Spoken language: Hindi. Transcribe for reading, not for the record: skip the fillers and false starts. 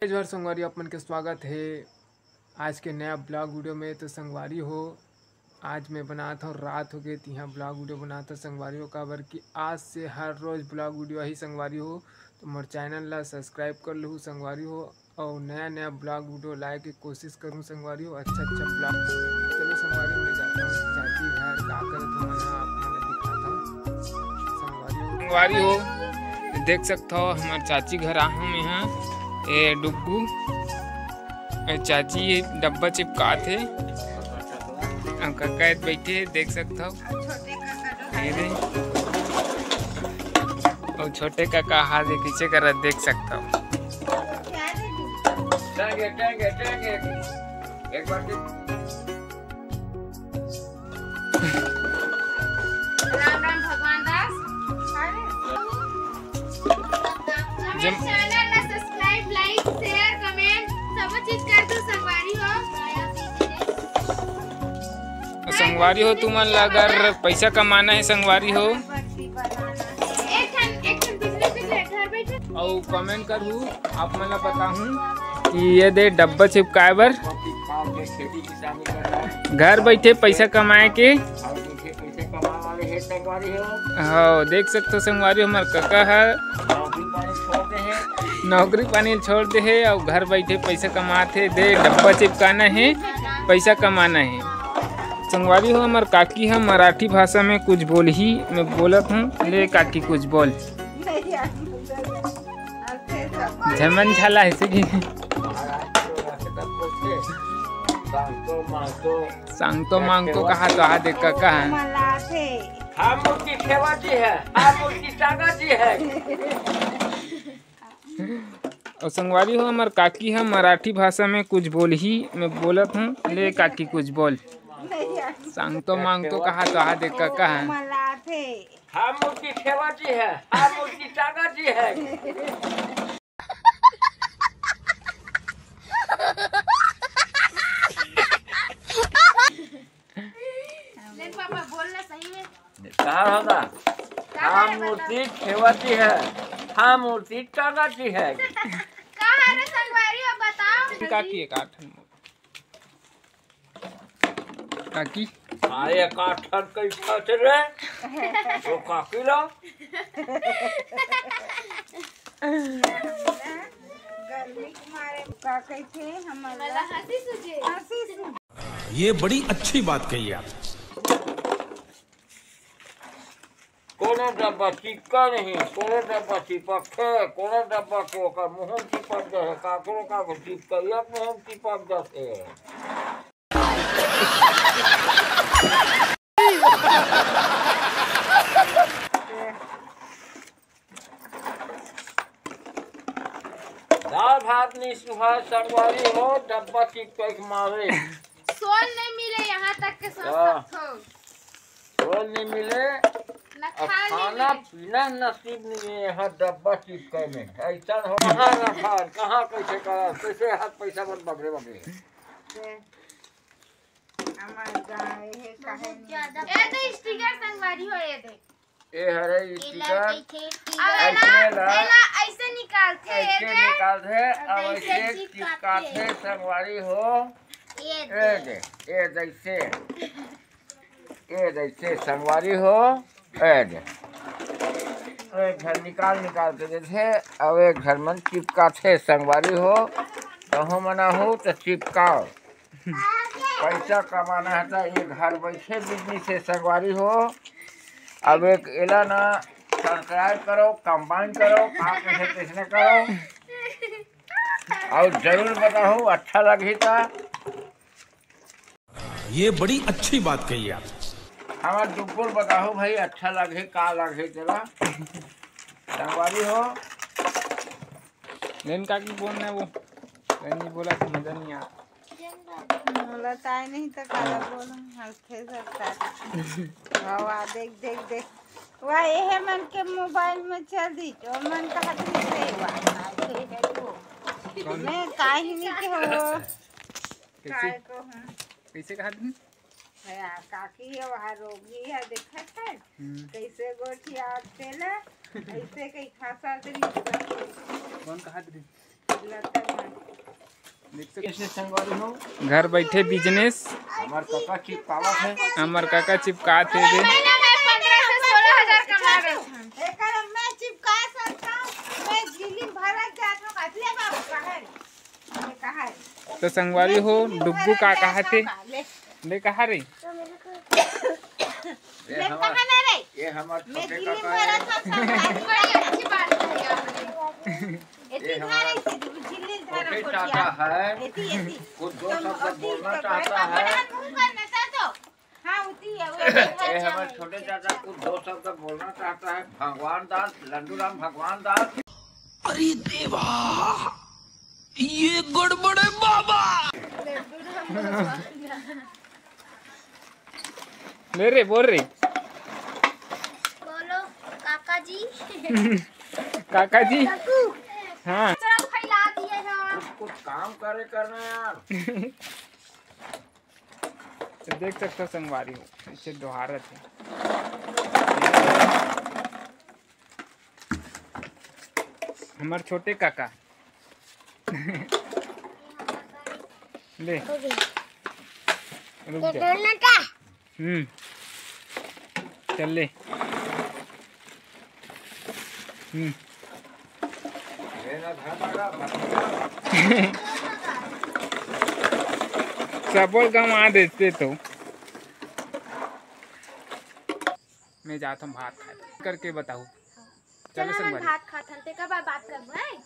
जोहर संगवारी अपन के स्वागत है आज के नया ब्लॉग वीडियो में। तो संगवारी हो आज मैं बनाता हूँ रात हो गई तो यहाँ ब्लॉग वीडियो बनाता संगवारी हो काबर कि आज से हर रोज़ ब्लॉग वीडियो ही संगवारी हो। तो मोर चैनल ला सब्सक्राइब कर लूँ संगवारी हो और नया ब्लॉग वीडियो लाए की कोशिश करूँ संगवारी हो। अच्छा ब्लॉग चलो संगवारी में जाता हूँ चाची घर का कर संगवारी हो देख सकता हो हमारे चाची घर आ हम यहाँ ए डुग्गू चाची डब्बा चिपका थे काका बैठे देख सकता हो और छोटे काका हाथ पीछे कर देख सकता हो। एक बार राम राम भगवान दास सब्सक्राइब लाइक शेयर कमेंट सब चीज कर दो संगवारी हो तुम अगर पैसा कमाना है संगवारी हो और कमेंट करूँ आप मैं बताऊँ कि ये दे डब्बा चिपकाए बर घर बैठे पैसा कमाए के हाँ देख सकते हो संगवारी हमार काका है नौकरी पानी छोड़ दे है और घर बैठे पैसा कमाते दे डब्बा चिपकाना है पैसा कमाना है संगवारी हो। हमार काकी है मराठी भाषा में कुछ बोल ही मैं बोलत हूँ ले काकी कुछ बोल झमन झाला ऐसे की सांगतो मांगतो कहा तो आ देख काका है हम मूर्ति ठेवाची है हम मूर्ति टांगाची है। और संगवारी हो हमार काकी है मराठी भाषा में कुछ बोल ही मैं बोलत हूँ ले काकी कुछ बोल सांगतो मांगतो कहा तो आ देख काका है हम मूर्ति ठेवाची है हम मूर्ति टांगाची है। पापा बोलना सही में कहा होगा हम मूर्ति ठेवाची है हम मूर्ति टांगाची है। कहा रे संगवारी हो बताओ काकी एक आठन काकी अरे काठन कैसा थे रे वो काकी लो गर्मी के मारे का कहते मला हंसी सुझे ये बड़ी अच्छी बात कही आप। कोनो डब्बा चिपका नहीं कोनो डब्बा चिपक है कोनो डब्बा के ओकर मुंह चिपक जाए काकरो का चिपकैया मुंह चिपक जाते दाल भात नहीं सुहा संगवारी हो डब्बा चिपक मारे सोल नहीं मिले यहाँ तक के रोल नहीं मिले न खाना पीना नसीब नहीं है यहाँ डब्बा चिपके में ऐसा हो कहाँ रखा कहाँ कैसे करा कैसे हाथ पैसा मत बगरे बगरे हमारे गाँव ये काहे ये तो स्टिकर संगवारी हो ये देख ये हरे स्टिकर ऐसे निकालते ऐसे निकालते अब ऐसे चिपकाते संगवारी हो ये जैसे संगवारी हो एक घर निकालते थे अब एक घर में चिपका थे संगवारी हो कहूँ मना हो तो चिपकाओ पैसा कमाना है तो ये घर बैठे बिजनेस है संगवारी हो। अब एक एला ना सब्सक्राइब करो कंबाइन करो आप कैसे करो और जरूर बताओ अच्छा लगी था ये बड़ी अच्छी बात कही आप। हमारे दुपुर बताओ भाई अच्छा लगे का लगे तेरा संगवारी हो लेन काकी बोलना है वो नहीं बोला तो मजा नहीं आ बोला ताई नहीं तो काला बोला हल्के सकता हवा देख देख देख वह ये मन के मोबाइल में चल दी तो मन का हाथ में से हुआ मैं काहे नहीं के हो काय को हूं कैसे कहा तुम है काकी है वहाँ रोगी है देखत है कैसे गोठिया तेला ऐसे कई खासा दिन कौन कहा कैसे संगवारी हो घर बैठे बिजनेस हमार काका चिपकावा है हमार काका चिपका थे दे महीना में 15 से 16,000 कमा रहे हैं। एकर मैं चिपका सकता हूँ, मैं झिल्ली भरक जात हूँ, कसले बाबू कहा है तो संगवारी हो डुब्बू का कहा थे ले ले कहा रे ये हमार कहा ना रे ये हमार मैं छोटे झिल्ली काका भरक है सकता हूँ, बड़ी अच्छी बात कही आपने। एती धारे झिल्ली धारे छोटे कोटिया चाचा है एती कुछ दो शब्द बोलना चाहता है हाँ उती है ये हमारे छोटे चाचा कुछ दो शब्द बोलना चाहता है भगवान दास लड्डूराम भगवान दास अरे देवा ये गड़बड़ है बाबा। ले रे बोल रे बोलो काका जी। काका जी हाँ चलो फैला दिए हैं। कुछ काम करे करना यार तो देख सकते हो संगवारी हो इसे दोहारत है हमारे छोटे काका ले रुक जा चल ले मेरा घर लगा सबल गंवा देते तो मैं जाता हूँ भात खा करके बताऊँ चलो चलो हम संगवारी भात खाते हैं, तेका बात करबो हैं।